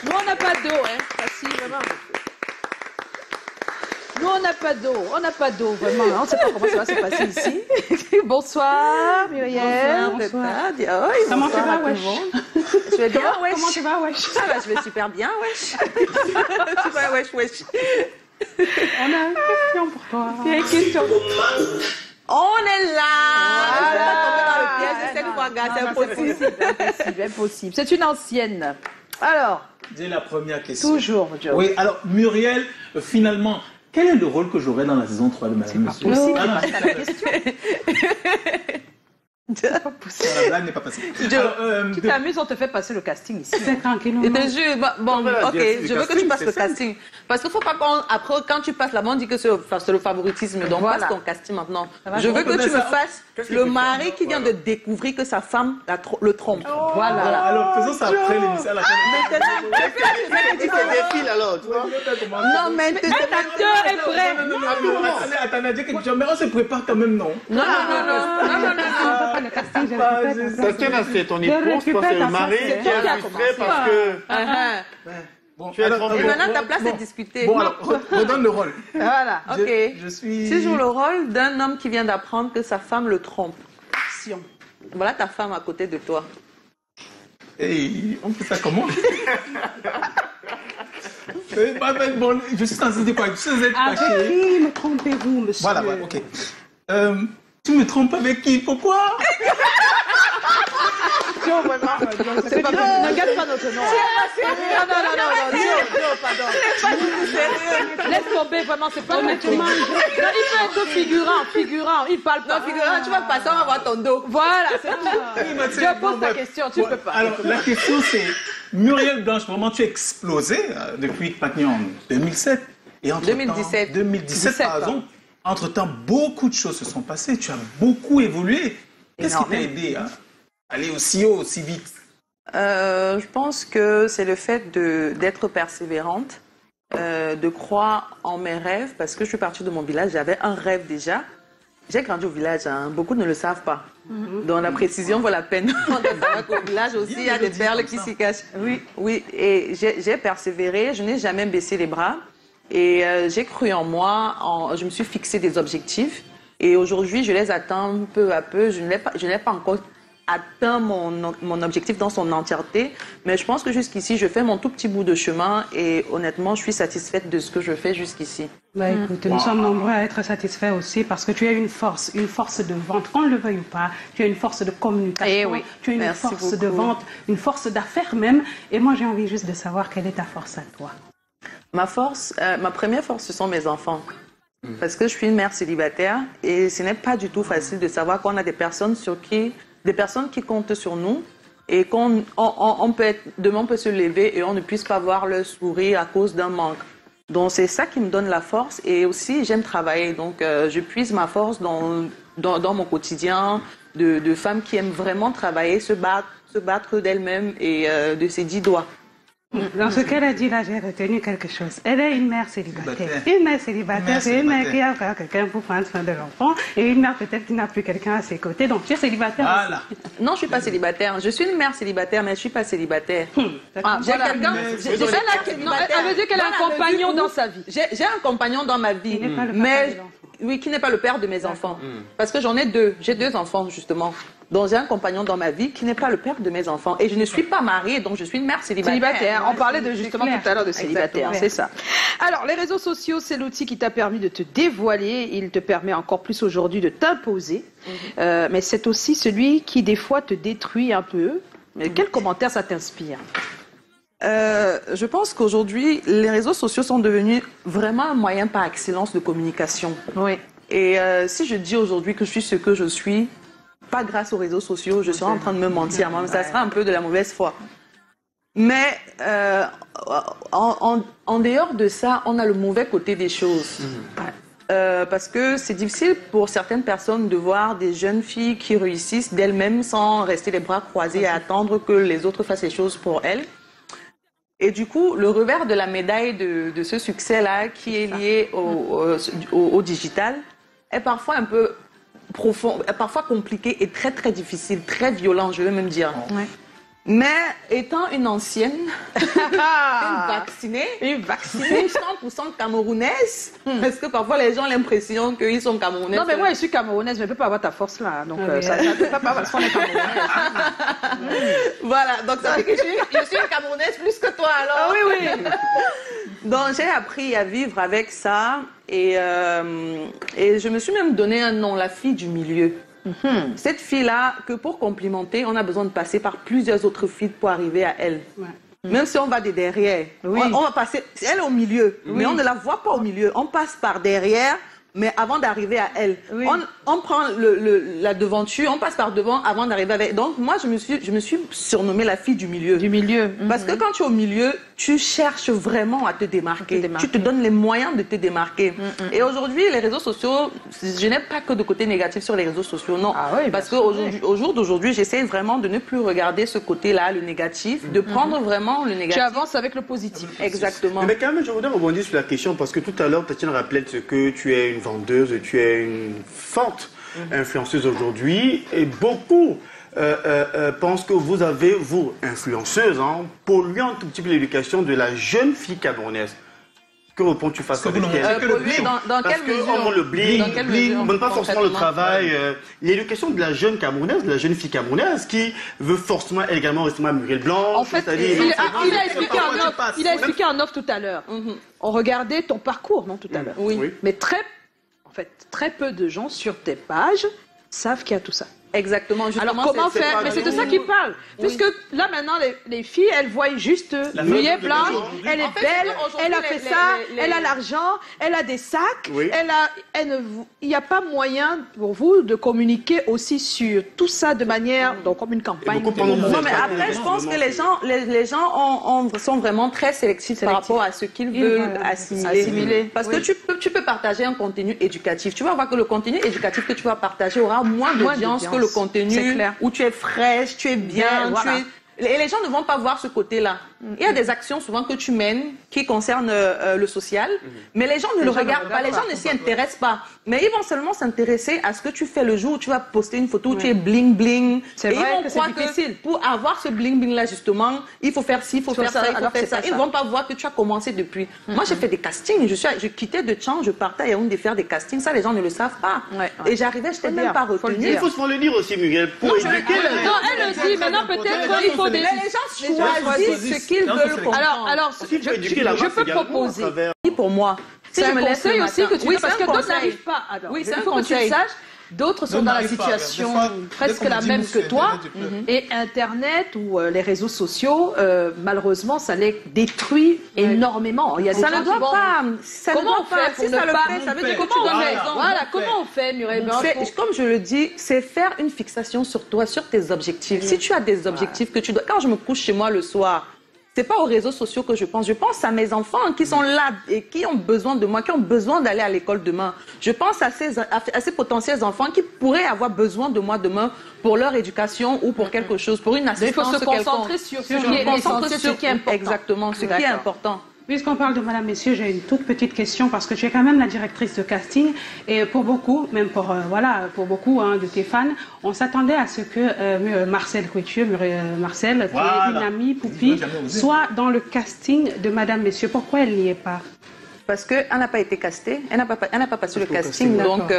Nous, on n'a pas d'eau, hein. Facile, vraiment. Nous, on n'a pas d'eau. On n'a pas d'eau, vraiment. On ne sait pas comment ça va se passer ici. Bonsoir, Muriel. Bonsoir. Comment tu vas, wesh? Tu vas bien, wesh? Comment tu vas, wesh? Ah bah, je vais super bien, wesh. Tu vas, wesh, wesh. On a une question pour toi. Il y a une question. On est là. Voilà. Je vais pas tomber dans le piège de cette fois, gars. C'est impossible. Impossible. C'est une ancienne. Alors, J'ai la première question. toujours, Joe. Oui, alors Muriel, finalement, quel est le rôle que j'aurai dans la saison 3 de Madame Monsieur? Possible, Ah, c'est pas la question. la blague n'est pas passée. Tu t'amuses, on te fait passer le casting ici. C'est tranquille. Je te jure, bon, Voilà, ok, bien, c'est je le veux que tu casting, passes le c'est ça. casting. Parce qu'il ne faut pas qu'après, quand tu passes là-bas, on dit que c'est le favoritisme. Donc, Voilà. passe ton casting maintenant. va, Je veux que tu me ça. fasses Qu'est-ce que le tu mari fais? qui vient de découvrir que sa femme le trompe. Voilà. Alors, faisons ça après l'émission. Tu fais des fils alors, tu vois. Non, mais L'acteur est prêt. Attends, Nadia, quelque chose, mais on se prépare quand même, non? non. Pas le casting, je répète. Quelqu'un a fait ton épouse, je pense que c'est le mari qui est frustré parce que Bon, tu es alors, trompé. Et maintenant, ta place est discutée. Bon, alors, redonne le rôle. Voilà. Ok. Je suis... Tu joues le rôle d'un homme qui vient d'apprendre que sa femme le trompe. Action. Voilà ta femme à côté de toi. Hey, on fait ça comment? Bon, je suis censé dire quoi? Je suis censé être Avec fâché. qui me trompez-vous, monsieur? Voilà, ouais, ok. Tu me trompes avec qui? Pourquoi? C'est pas Ne gâte pas notre nom. Non, pardon. Laisse tomber, vraiment, c'est pas notre nom. Non, il peut être figurant, il parle pas. Non, figure, tu vas passer, on va voir ton dos. Voilà, c'est tout. Je pose ta question, tu peux pas. Alors, la question c'est, Muriel Blanche, vraiment, tu as explosé depuis maintenant en 2007. Et entre 2017. 2017, pardon. Entre-temps, beaucoup de choses se sont passées. Tu as beaucoup évolué. Qu'est-ce qui t'a aidé à aller aussi haut, aussi vite? Je pense que c'est le fait d'être persévérante, de croire en mes rêves, parce que je suis partie de mon village, j'avais un rêve déjà. J'ai grandi au village, hein. Beaucoup ne le savent pas. Donc la précision vaut la peine. On doit savoir qu'au village aussi, il y a des perles qui s'y cachent. Oui, et j'ai persévéré, je n'ai jamais baissé les bras. Et j'ai cru en moi, je me suis fixé des objectifs. Et aujourd'hui, je les atteins peu à peu. Je n'ai pas encore atteint mon objectif dans son entièreté. Mais je pense que jusqu'ici, je fais mon tout petit bout de chemin. Et honnêtement, je suis satisfaite de ce que je fais jusqu'ici. Bah écoute, nous sommes nombreux à être satisfaits aussi parce que tu as une force de vente, qu'on le veuille ou pas. Tu as une force de communication, Eh oui. tu as une Merci force de beaucoup. vente, une force d'affaires même. Et moi, j'ai envie juste de savoir quelle est ta force à toi. Ma première force, ce sont mes enfants. Parce que je suis une mère célibataire et ce n'est pas du tout facile de savoir qu'on a des personnes qui comptent sur nous et demain on peut se lever et on ne puisse pas voir leur sourire à cause d'un manque. Donc c'est ça qui me donne la force et aussi j'aime travailler. Donc je puise ma force dans mon quotidien de femmes qui aiment vraiment travailler, se battre d'elles-mêmes et de ses 10 doigts. Dans ce qu'elle a dit là, j'ai retenu quelque chose. Elle est une mère célibataire. Célibataire. Une mère célibataire, c'est une mère qui a encore quelqu'un pour prendre soin de l'enfant et une mère peut-être qui n'a plus quelqu'un à ses côtés. Donc tu es célibataire. Voilà. Non, je ne suis pas célibataire. Je suis une mère célibataire, mais je ne suis pas célibataire. Ah, J'ai voilà. quelqu'un. Non, elle veut dire qu'elle a un compagnon dans sa vie. J'ai un compagnon dans ma vie, Qui n'est pas le papa mais des enfants. oui, qui n'est pas le père de mes enfants. Parce que j'en ai deux. J'ai 2 enfants justement. Donc j'ai un compagnon dans ma vie qui n'est pas le père de mes enfants. Et je ne suis pas mariée, donc je suis une mère célibataire. Célibataire. On parlait justement clair. tout à l'heure de célibataire, Exactement. c'est ça. Alors, les réseaux sociaux, c'est l'outil qui t'a permis de te dévoiler. Il te permet encore plus aujourd'hui de t'imposer. Mais c'est aussi celui qui, des fois, te détruit un peu. Mais quel commentaire ça t'inspire? Je pense qu'aujourd'hui, les réseaux sociaux sont devenus vraiment un moyen par excellence de communication. Oui. Et si je dis aujourd'hui que je suis ce que je suis, pas grâce aux réseaux sociaux, je serais en train de me mentir. Moi, ça sera un peu de la mauvaise foi. Mais en dehors de ça, on a le mauvais côté des choses. Parce que c'est difficile pour certaines personnes de voir des jeunes filles qui réussissent d'elles-mêmes sans rester les bras croisés et attendre que les autres fassent les choses pour elles. Et du coup, le revers de la médaille de ce succès-là, qui est lié au digital, est parfois un peu profond, parfois compliqué et très très difficile, très violent, je vais même dire. Ouais. Mais étant une ancienne, une vaccinée 100% camerounaise, parce que parfois les gens ont l'impression qu'ils sont camerounais. Non, mais moi je suis camerounaise, mais je ne peux pas avoir ta force là. Donc ça ne peut pas parce qu'on est camerounaise. Voilà, donc ça veut dire que je suis une camerounaise plus que toi alors. Ah, oui. Donc j'ai appris à vivre avec ça et je me suis même donné un nom, la fille du milieu. Cette fille-là, que pour complimenter, on a besoin de passer par plusieurs autres filles pour arriver à elle. Ouais. Même si on va de derrière, on va passer, elle est au milieu, mais on ne la voit pas au milieu. On passe par derrière, mais avant d'arriver à elle. On prend la devanture, on passe par devant avant d'arriver à elle. Donc moi, je me suis surnommée la fille du milieu. Du milieu. Parce que quand tu es au milieu, tu cherches vraiment à te démarquer. Tu te donnes les moyens de te démarquer. Et aujourd'hui, les réseaux sociaux, je n'ai pas que de côté négatif sur les réseaux sociaux, non. Parce qu'au jour d'aujourd'hui, j'essaie vraiment de ne plus regarder ce côté-là, le négatif, de prendre vraiment le négatif. Tu avances avec le positif. Exactement. Mais quand même, je voudrais rebondir sur la question, parce que tout à l'heure, Tatiana rappelait que tu es une vendeuse, tu es une forte influenceuse aujourd'hui, et beaucoup pensent que vous avez, vous, influenceuse, pollué un tout petit peu l'éducation de la jeune fille camerounaise. Que réponds-tu face à elle? Dans quelle mesure? Le bling, pas forcément le travail, l'éducation de la jeune camerounaise, de la jeune fille camerounaise qui veut forcément également rester à Muriel Blanc. En fait, il a expliqué en off tout à l'heure. On regardait ton parcours, non, tout à l'heure. Oui. Mais très peu de gens sur tes pages savent qu'il y a tout ça. Exactement. Alors comment faire? Mais c'est de ça qu'il parle. Puisque là maintenant les filles, elles voient juste Muriel Blanc, elle est belle, elle a fait ça, elle a l'argent, elle a des sacs, il n'y a pas moyen pour vous de communiquer aussi sur tout ça de manière, donc comme une campagne. Non mais après je pense que les gens sont vraiment très sélectifs par rapport à ce qu'ils veulent assimiler. Parce que tu peux partager un contenu éducatif. Tu vas voir que le contenu éducatif que tu vas partager aura moins d'audience que le contenu où tu es fraîche, tu es bien, Et les gens ne vont pas voir ce côté-là. Il y a des actions souvent que tu mènes qui concernent le social, mais les gens ne le regardent pas, les gens ne s'y intéressent pas. Mais ils vont seulement s'intéresser à ce que tu fais le jour où tu vas poster une photo où tu es bling-bling. C'est vrai que c'est difficile. Pour avoir ce bling-bling-là, justement, il faut faire ci, il faut faire ça, il faut faire ça. Ils ne vont pas voir que tu as commencé depuis. Moi, j'ai fait des castings. Je quittais de Tchang, je partais à Yaoundé faire des castings. Ça, les gens ne le savent pas. Et j'arrivais, je n'étais même pas retenue. Il faut le dire aussi, Muriel, pour éduquer les gens. Non, elle le dit. Maintenant, peut-être qu'il faut des... Les gens choisissent ce qu'ils veulent comprendre. Alors, je peux proposer. Pour moi. C'est un conseil aussi que tu veux, parce que d'autres n'arrivent pas. Oui, c'est un conseil. Tu le saches, d'autres sont dans la situation presque la même que toi. Et Internet ou les réseaux sociaux, malheureusement, ça les détruit énormément. Il y a ça ne doit pas. Comment on fait pour ne pas... Ça veut dire que tu donnes raison. Voilà, comment on fait, Muriel? Comme je le dis, c'est faire une fixation sur toi, sur tes objectifs. Si tu as des objectifs que tu dois... Quand je me couche chez moi le soir, c'est pas aux réseaux sociaux que je pense. Je pense à mes enfants qui sont là et qui ont besoin de moi, qui ont besoin d'aller à l'école demain. Je pense à ces potentiels enfants qui pourraient avoir besoin de moi demain pour leur éducation ou pour quelque chose, pour une assistance. Il faut se concentrer sur ce qui est important. Exactement, ce qui est important. Puisqu'on parle de Madame Messier, j'ai une toute petite question parce que tu es quand même la directrice de casting et pour beaucoup, même pour beaucoup de tes fans, on s'attendait à ce que Marcel Couetieu, Marcel, qui est une amie Poupi, soit dans le casting de Madame Messier. Pourquoi elle n'y est pas? Parce qu'elle n'a pas été castée, elle n'a pas passé le casting, donc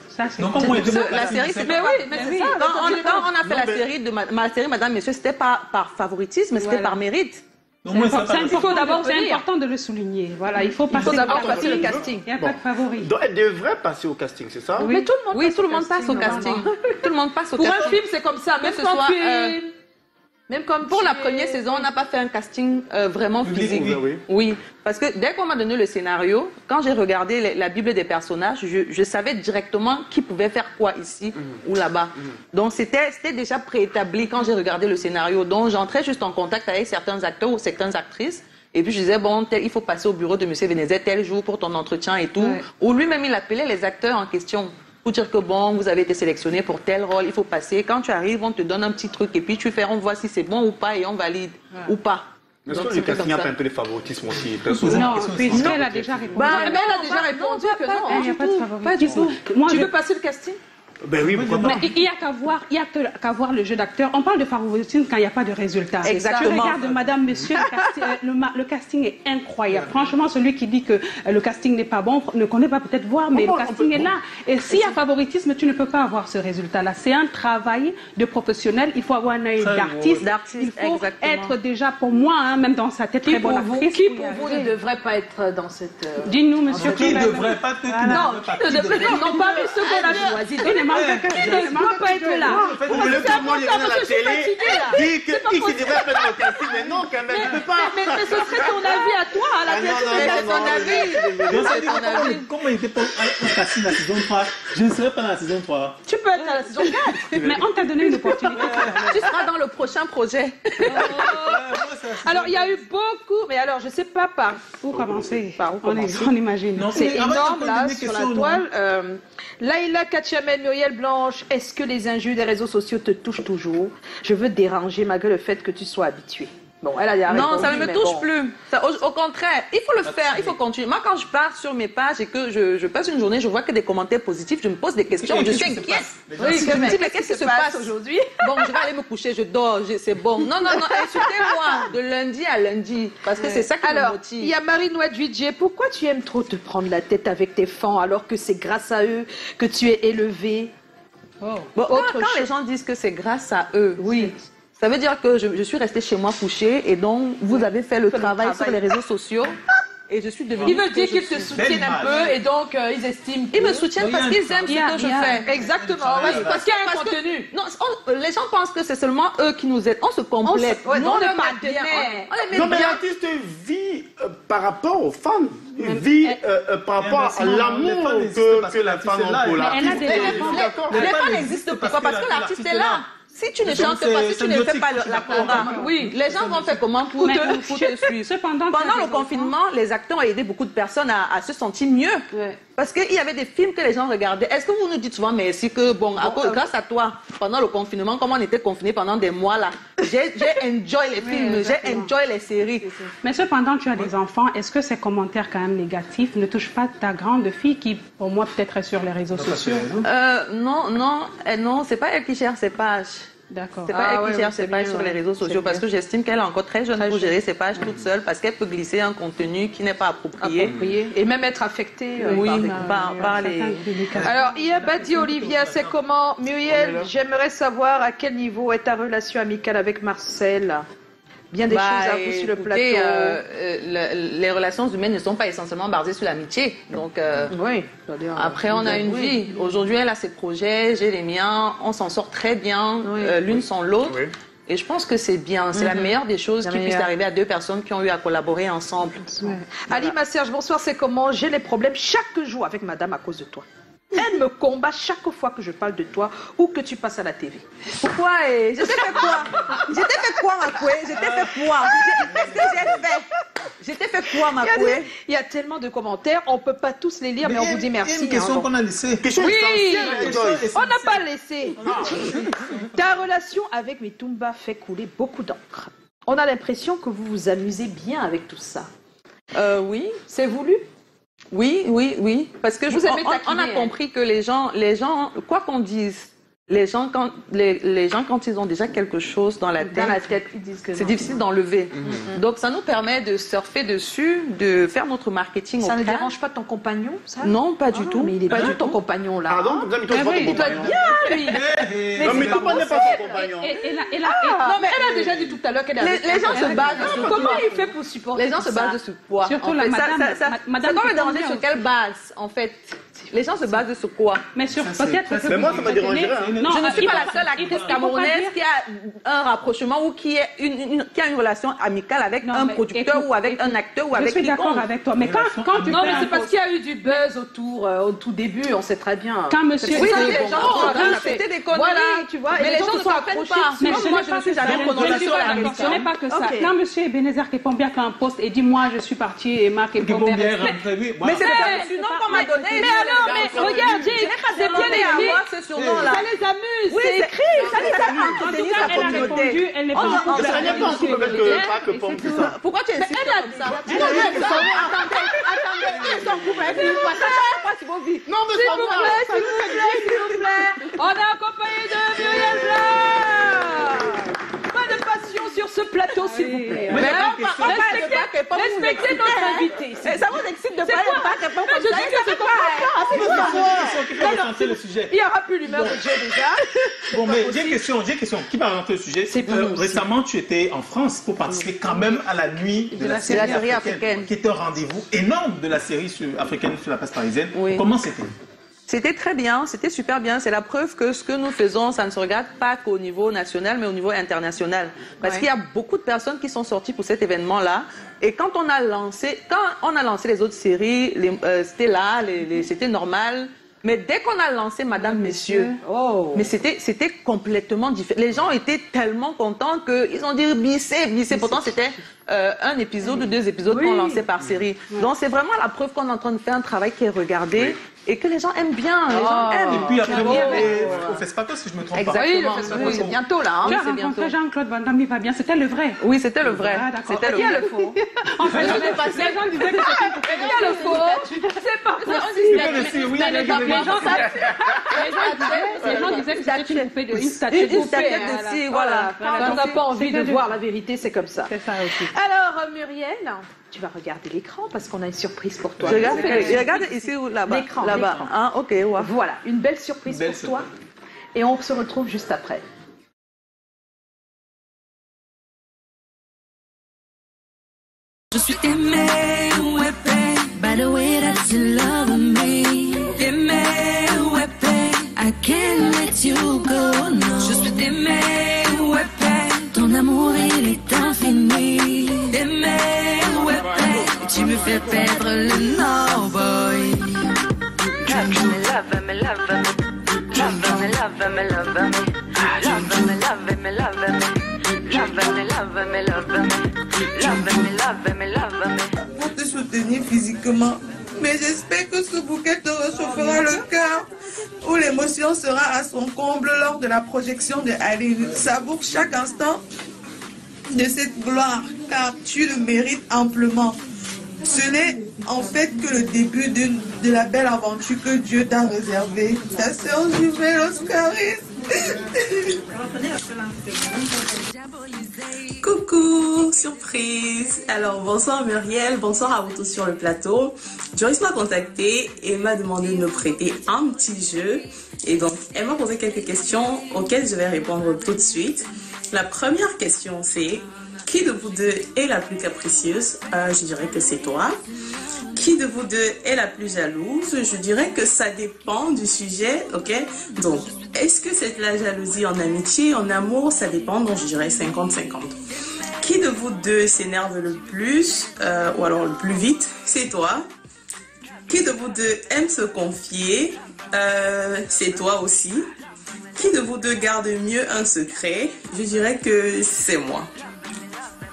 ça, c'est la série, c'est ça. Quand on a fait la série de ma série Madame Messier, c'était pas par favoritisme, mais c'était par mérite. C'est important de le souligner. Voilà, il faut passer le casting. Il n'y a pas de favori. Donc elle devrait passer au casting, c'est ça? Mais tout le monde passe au casting. Tout le monde passe au casting. Pour un film, c'est comme ça. Même comme pour la première saison, on n'a pas fait un casting vraiment physique. Oui, parce que dès qu'on m'a donné le scénario, quand j'ai regardé la Bible des personnages, je savais directement qui pouvait faire quoi ici ou là-bas. Donc c'était déjà préétabli quand j'ai regardé le scénario. Donc j'entrais juste en contact avec certains acteurs ou certaines actrices. Et puis je disais, bon, il faut passer au bureau de M. Vénézet tel jour pour ton entretien et tout. Ou lui-même, il appelait les acteurs en question. Pour dire que bon, vous avez été sélectionné pour tel rôle, il faut passer. Quand tu arrives, on te donne un petit truc et puis tu fais, on voit si c'est bon ou pas et on valide ou pas. Est-ce que le casting a un peu de favoritisme aussi? Non, puisqu'elle a déjà répondu. Elle a déjà répondu que non. Il n'y a pas de favoritisme. Pas du tout. Tu veux passer le casting? Ben oui, pourquoi pas. Mais il n'y a qu'à voir le jeu d'acteur. On parle de favoritisme quand il n'y a pas de résultat. Exactement. Je regarde Madame, Monsieur, le casting est incroyable. Franchement, celui qui dit que le casting n'est pas bon ne connaît pas peut-être voir, mais le casting est là. Et s'il y a favoritisme, tu ne peux pas avoir ce résultat-là. C'est un travail de professionnel. Il faut avoir un œil d'artiste. Il faut être déjà, pour moi, hein, même dans sa tête, très bonne actrice. Qui pour vous ne devrait pas être dans cette... Dis-nous, Monsieur. Qui ne devrait pas être... Non, qui ne devrait pas... Non, pas ceux qu'on a choisis. Qui ne doit pas être là. Vous voulez que moi, je vienne à la télé, dire qu'il devrait faire dans le casting, mais non, quand même, je ne peux pas. Mais ce serait ton avis à toi, à la télé. Comment il était pas au casting la saison 3? Je ne serai pas dans la saison 3. Tu peux être à la saison 4. Mais on t'a donné une opportunité. Tu seras dans le prochain projet. Alors, il y a eu beaucoup, mais alors, je ne sais pas par Où commencer? Par où commencer? On imagine. C'est énorme, là, sur la toile. Laïla Kachamel, Muriel Blanche, est-ce que les injures des réseaux sociaux te touchent toujours? Je veux te déranger malgré le fait que tu sois habituée. Bon, elle a répondu, non, ça ne me touche bon. plus. Ça, au contraire, il faut le faire, il faut continuer. Moi, quand je pars sur mes pages et que je passe une journée, je vois que des commentaires positifs, je me pose des questions, je suis inquiète. Oui, Je me dis, mais qu'est-ce qui se passe aujourd'hui? Bon, je vais aller me coucher, je dors, c'est bon. Non, insultez-moi de lundi à lundi, parce que c'est ça qui me Alors, motive. il y a Marie-Noël Duidjé. Pourquoi tu aimes trop te prendre la tête avec tes fans alors que c'est grâce à eux que tu es élevée? Bon, quand les gens disent que c'est grâce à eux, oui. Ça veut dire que je suis restée chez moi couchée et donc vous avez fait le travail sur les réseaux sociaux et je suis devenue... Ils veulent dire qu'ils te soutiennent un peu et donc ils estiment... Ils me soutiennent parce qu'ils aiment ce que je fais. Exactement, parce qu'il y a un contenu. Non, les gens pensent que c'est seulement eux qui nous aident. On se complète. On est bien. Non, mais l'artiste vit par rapport aux fans. Il vit par rapport à l'amour que les fans ont pour l'artiste. Les fans existent pourquoi? Parce que l'artiste est là. Si tu ne chantes pas, si tu ne fais pas la chorale, oui, les gens vont faire comment pour te suivre? Pendant le confinement, les acteurs ont aidé beaucoup de personnes à se sentir mieux. Ouais. Parce qu'il y avait des films que les gens regardaient. Est-ce que vous nous dites souvent merci que, grâce à toi, pendant le confinement, comme on était confinés pendant des mois là, j'ai enjoy les films, j'ai enjoy les séries. Mais cependant, tu as des enfants. Est-ce que ces commentaires quand même négatifs ne touchent pas ta grande fille qui, pour moi, peut-être est sur les réseaux sociaux? Non, c'est pas elle qui gère ses pages. D'accord. C'est pas elle qui gère ses pages sur les réseaux sociaux parce que j'estime qu'elle est encore très jeune pour gérer ses pages toute seule parce qu'elle peut glisser un contenu qui n'est pas approprié. Et même être affectée par les... Alors, il y a Badi Olivia, c'est comment? Muriel, j'aimerais savoir à quel niveau est ta relation amicale avec Marcel? Bien des choses à vous sur le plateau. Les relations humaines ne sont pas essentiellement basées sur l'amitié. Donc, oui, après, on a une vie. Aujourd'hui, elle a ses projets, j'ai les miens. On s'en sort très bien, l'une sans l'autre. Oui. Et je pense que c'est bien. C'est la meilleure des choses qui puisse arriver à deux personnes qui ont eu à collaborer ensemble. Ali, ma Serge, bonsoir. C'est comment? J'ai les problèmes chaque jour avec madame à cause de toi. Elle me combat chaque fois que je parle de toi ou que tu passes à la TV. Pourquoi? Je t'ai fait quoi? Je t'ai fait quoi, ma couée? Je t'ai fait quoi? Qu'est-ce que j'ai fait? Je t'ai fait quoi, ma couée? Il y a tellement de commentaires, on ne peut pas tous les lire, mais on vous dit merci. Il y a une question qu'on a laissée. Oui, on n'a pas laissé. Ta relation avec Mitumba fait couler beaucoup d'encre. On a l'impression que vous vous amusez bien avec tout ça. Oui. C'est voulu? Oui. Parce que on a compris que les gens, quoi qu'on dise, les gens quand ils ont déjà quelque chose dans la tête, ils disent que c'est difficile d'enlever. Donc ça nous permet de surfer dessus, de faire notre marketing. Ça ne dérange pas ton compagnon, ça? Non, pas du tout. Mais il est bien ton compagnon là. Pardon, il doit être bien lui. Non, mais tout le monde n'est pas son compagnon. Non, mais elle a déjà dit tout à l'heure qu'elle a. Les gens se basent sur comment il fait pour supporter? Les gens se basent sur quoi? Surtout la madame. Ça doit me déranger sur quelle base, en fait? Les gens se basent sur quoi? Mais sur peut-être. Mais moi, ça me dérangerait. Je ne suis pas la seule actrice camerounaise qui a un rapprochement ou qui a une relation amicale avec un producteur ou avec un acteur ou avec quiconque. Je suis d'accord avec toi. Mais quand tu non, mais c'est parce qu'il y a eu du buzz autour au tout début, on sait très bien. Quand monsieur... Oui, les gens c'était des conneries. Voilà, tu vois. Mais les gens ne s'appellent pas. Mais moi, je ne suis jamais prononcée sur la question. Ce n'est pas que ça. Quand monsieur Ebenezer Kepombiak fait un post et dit moi je suis parti et Marc Kepombiak... Mais c'est le surnom qu'on m'a donné. Mais alors, mais regarde, c'est bien écrit. Ça les amuse, c'est écrit. Ça les amuse. En tout cas, elle a répondu, elle n'est pas en couple avec monsieur Ebenezer. Pourquoi tu insultes comme ça? Attendez, Non, mais ça va. S'il vous plaît. On est accompagné de Muriel Blanc. Pas de passion sur ce plateau, s'il vous plaît. Mais Respectez notre invité. Ça vous excite de parler de pas répondre comme Je ça? dis que c'est ton Qui peut recenser le sujet? Il n'y aura plus l'humeur de Dieu déjà. Bon, mais j'ai une question. Qui va rentrer le sujet? Récemment, tu étais en France pour participer quand même à la nuit de la série africaine, qui était un rendez-vous énorme de la série africaine sur la place parisienne. Oui. Comment c'était? C'était très bien, c'était super bien. C'est la preuve que ce que nous faisons, ça ne se regarde pas qu'au niveau national, mais au niveau international. Parce qu'il y a beaucoup de personnes qui sont sorties pour cet événement-là. Et quand on a lancé les autres séries, c'était là, c'était normal. Mais dès qu'on a lancé Madame, Messieurs, mais c'était complètement différent. Les gens étaient tellement contents qu'ils ont dit bissé. Pourtant, c'était un épisode ou 2 épisodes qu'on lançait par série. Donc, c'est vraiment la preuve qu'on est en train de faire un travail qui est regardé. Et que les gens aiment bien, les gens aiment. Et puis après, au FESPACO, si je me trompe pas. Exactement. Oui, le FESPACO, c'est bientôt là. Tu as rencontré Jean-Claude Van Damme, il va bien, c'était le vrai. Oui, c'était le vrai. Ah, d'accord. C'était le Il y a vrai. le faux. En fait, les gens disaient que Il y a le faux. C'est pas possible. les gens disaient que c'était une poupée de une Une statue de statue poupée. de cire, voilà. Quand on n'a pas envie de C'était voir la vérité, c'est comme ça. C'est ça aussi. Alors, Muriel, tu vas regarder l'écran parce qu'on a une surprise pour toi. Regarde ici ou là-bas. L'écran, Là-bas. l'écran. Hein, ok, ouais. Voilà, une belle surprise Belle pour toi. Et on se retrouve juste après. Je suis aimée, ouais, babe, by the way that you love me. Aimée, ouais, babe, I can't let you go, no. Je suis aimée, ouais, babe, ton amour il est infini. Aimée, ouais, babe, tu me fais perdre le nord, boy. Love me, love me, love me. Love me, love me, love me. Love me, love me, love me. Love me, love me, love me. Love me, love me, love me. Pour te soutenir physiquement. Mais j'espère que ce bouquet te réchauffera le cœur, où l'émotion sera à son comble lors de la projection de Aline. Savoure chaque instant de cette gloire, car tu le mérites amplement. Ce n'est en fait que le début de la belle aventure que Dieu t'a réservée. Ta sœur jumelle Oscaris. Coucou, surprise. Alors bonsoir Muriel, bonsoir à vous tous sur le plateau. Joyce m'a contacté et m'a demandé de me prêter un petit jeu. Et donc elle m'a posé quelques questions auxquelles je vais répondre tout de suite. La première question c'est: qui de vous deux est la plus capricieuse? Je dirais que c'est toi. Qui de vous deux est la plus jalouse? Je dirais que ça dépend du sujet, ok? Donc, est-ce que c'est de la jalousie en amitié, en amour? Ça dépend, donc je dirais 50-50. Qui de vous deux s'énerve le plus, ou alors le plus vite? C'est toi. Qui de vous deux aime se confier? C'est toi aussi. Qui de vous deux garde mieux un secret? Je dirais que c'est moi.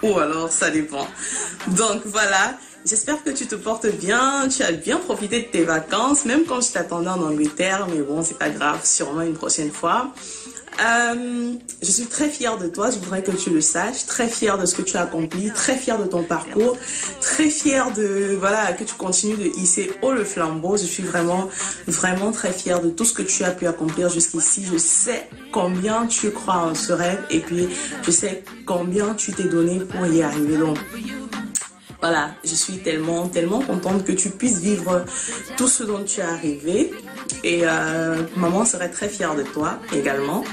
Ou alors, ça dépend. Donc, voilà. J'espère que tu te portes bien, tu as bien profité de tes vacances, même quand je t'attendais en Angleterre, mais bon, c'est pas grave, sûrement une prochaine fois. Je suis très fière de toi, je voudrais que tu le saches, très fière de ce que tu as accompli, très fière de ton parcours, très fière de, voilà, que tu continues de hisser haut le flambeau. Je suis vraiment, vraiment très fière de tout ce que tu as pu accomplir jusqu'ici. Je sais combien tu crois en ce rêve et puis je sais combien tu t'es donné pour y arriver. Donc, voilà, je suis tellement, tellement contente que tu puisses vivre tout ce dont tu es arrivé. Et maman serait très fière de toi également.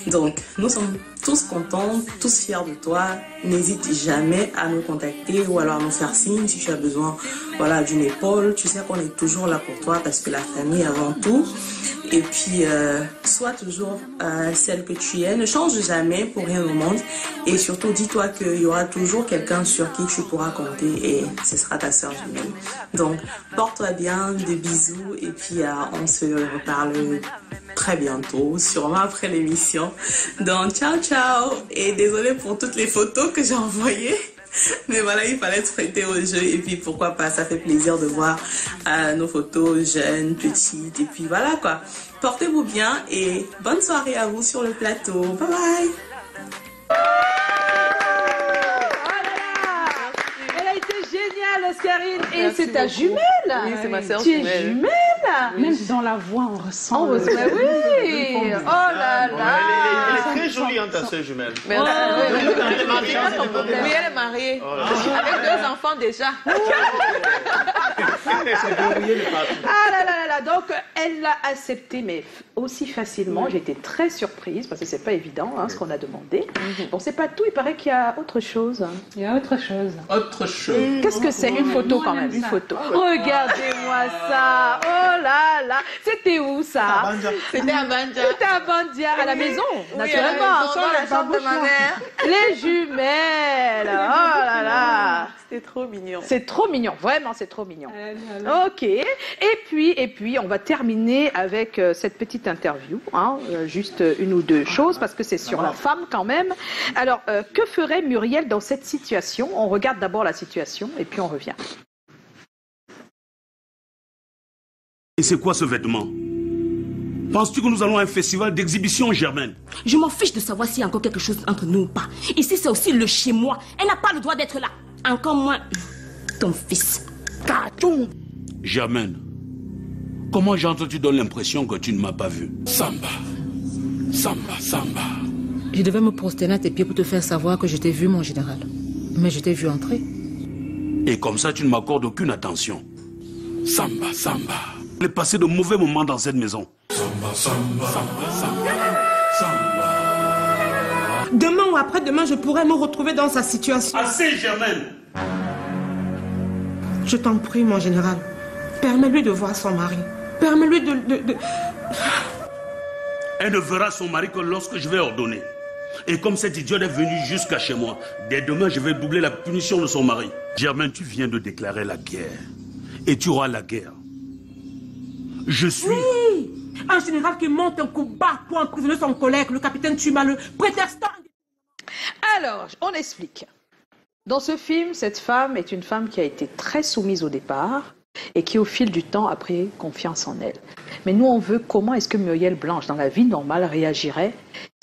Donc, nous sommes tous contents, tous fiers de toi. N'hésite jamais à nous contacter ou alors à nous faire signe si tu as besoin, voilà, d'une épaule. Tu sais qu'on est toujours là pour toi parce que la famille avant tout. Et puis, sois toujours celle que tu es. Ne change jamais pour rien au monde. Et surtout, dis-toi qu'il y aura toujours quelqu'un sur qui tu pourras compter. Et ce sera ta soeur jumelle. Donc, porte-toi bien, des bisous. Et puis, on se reparle très bientôt, sûrement après l'émission. Donc, ciao, ciao. Et désolée pour toutes les photos que j'ai envoyées. Mais voilà, il fallait se prêter au jeu. Et puis, pourquoi pas, ça fait plaisir de voir nos photos jeunes, petites. Et puis, voilà quoi. Portez-vous bien et bonne soirée à vous sur le plateau. Bye bye. Elle a été génial, Oscarine. Et Merci c'est ta beaucoup. jumelle. Oui, c'est ma sœur Tu es jumelle. jumelle. Même dans la voix, on ressent. Oh, oui. Oh là là. Elle est très jolie, hein, ta sœur jumelle. Merci. Elle est Oui, elle est mariée. Oh là là. Avec 2 enfants déjà. Ah là là là là. Donc, elle l'a accepté, mais aussi facilement. J'ai été très surprise parce que c'est pas évident ce qu'on a demandé. Bon, c'est pas tout. Il paraît qu'il y a autre chose. Il y a autre chose. Autre chose. Qu'est-ce que c'est? Une photo quand même. Une photo. Regardez-moi ça. Oh là là. C'était où ça? C'était à Banja. C'était à Bandia, à la maison, Oui, à la naturellement. maison, dans la chambre de ma mère. Les jumelles. Oh là là. C'était trop mignon. C'est trop mignon, vraiment, c'est trop mignon. Ok. Et puis, on va terminer avec cette petite interview, juste une ou deux choses, parce que c'est sur la femme quand même. Alors, que ferait Muriel dans cette situation? On regarde d'abord la situation et puis on revient. Et c'est quoi ce vêtement? Penses-tu que nous allons à un festival d'exhibition, Germaine? Je m'en fiche de savoir s'il y a encore quelque chose entre nous ou pas. Ici, c'est aussi le chez moi. Elle n'a pas le droit d'être là. Encore moins ton fils. Carton. Germaine, comment j'entends tu donnes l'impression que tu ne m'as pas vu? Samba. Samba, samba. Je devais me prosterner à tes pieds pour te faire savoir que je t'ai vu, mon général. Mais je t'ai vu entrer. Et comme ça, tu ne m'accordes aucune attention. Samba, samba. J'ai passé de mauvais moments dans cette maison. Samba, samba, samba, samba, samba. Demain ou après-demain, je pourrais me retrouver dans sa situation. Assez, Germaine. Je t'en prie, mon général. Permets-lui de voir son mari. Permets-lui de... Elle ne verra son mari que lorsque je vais ordonner. Et comme cet idiot est venu jusqu'à chez moi, dès demain, je vais doubler la punition de son mari. Germaine, tu viens de déclarer la guerre. Et tu auras la guerre. Je suis... Oui, un général qui monte un coup bas pour emprisonner son collègue, le capitaine Tuma, le prétextant. Alors, on explique. Dans ce film, cette femme est une femme qui a été très soumise au départ et qui, au fil du temps, a pris confiance en elle. Mais nous, on veut comment est-ce que Muriel Blanche, dans la vie normale, réagirait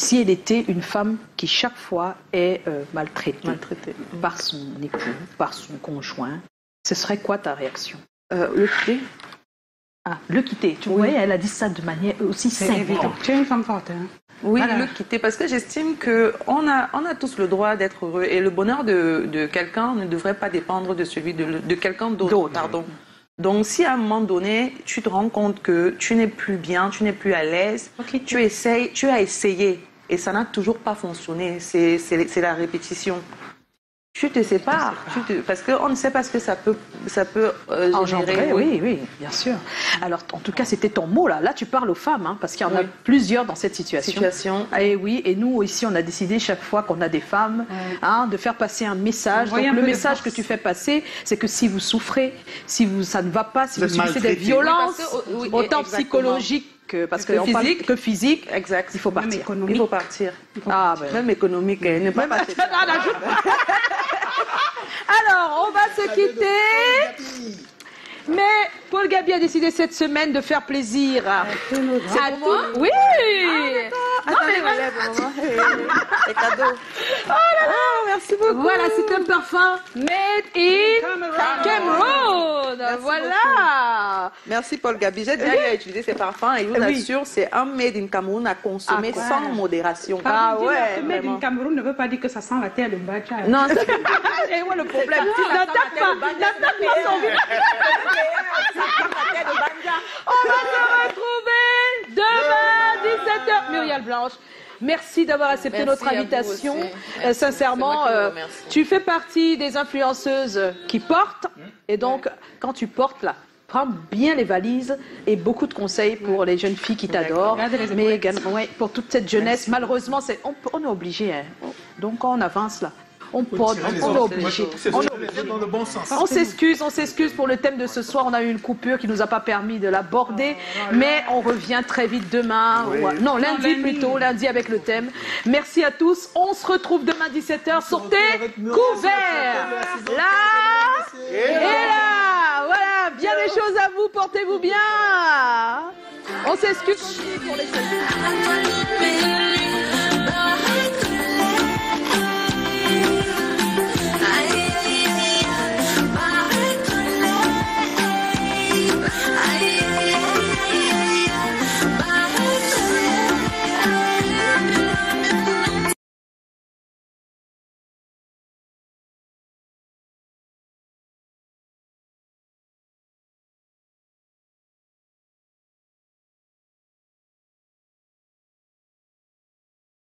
si elle était une femme qui, chaque fois, est maltraitée par son époux, par son conjoint. Ce serait quoi ta réaction? Le quitter. Ah, le quitter. Tu vois, elle a dit ça de manière aussi simple. Tu es une femme forte. Hein? Oui, Voilà. le quitter, parce que j'estime qu'on a tous le droit d'être heureux et le bonheur de quelqu'un ne devrait pas dépendre de celui de quelqu'un d'autre. Pardon. Donc, si à un moment donné, tu te rends compte que tu n'es plus bien, tu n'es plus à l'aise, tu as essayé et ça n'a toujours pas fonctionné, c'est la répétition. Tu te sépares, parce qu'on ne sait pas ce que ça peut engendrer. Oui, bien sûr. Alors, en tout cas, c'était ton mot là. Là, tu parles aux femmes, parce qu'il y en a plusieurs dans cette situation. Et oui, et nous ici, on a décidé chaque fois qu'on a des femmes, de faire passer un message. Donc, le message que tu fais passer, c'est que si vous souffrez, ça ne va pas, si vous subissez des violences, autant psychologiques parce que physique, exact. Il faut partir. Il faut partir. Même économique, ne pas partir. Alors, on va se quitter. Mais Paul Gabi a décidé cette semaine de faire plaisir à tout. Oui. Les cadeaux. Oh là là, merci beaucoup. Voilà, c'est un parfum made in Cameroun. Voilà. Merci Paul Gabi. J'ai déjà utilisé ces parfums et je vous assure, c'est un made in Cameroun à consommer sans modération. Le made in Cameroun ne veut pas dire que ça sent la terre de Mbadja. Non, c'est moi le problème. N'attaque pas son vie. On va se retrouver demain 17h. Muriel Blanche, merci d'avoir accepté notre invitation. Sincèrement, tu fais partie des influenceuses qui portent. Et donc, quand tu portes là, prends bien les valises et beaucoup de conseils pour les jeunes filles qui t'adorent. Mais également pour toute cette jeunesse. Malheureusement, on est obligé. Donc, on avance là. On est obligé. On s'excuse pour le thème de ce soir. On a eu une coupure qui ne nous a pas permis de l'aborder. Mais on revient très vite demain. Non, lundi plutôt. Lundi avec le thème. Merci à tous. On se retrouve demain 17h. Sortez couverts. Là et là. Voilà. Bien les choses à vous. Portez-vous bien. On s'excuse pour les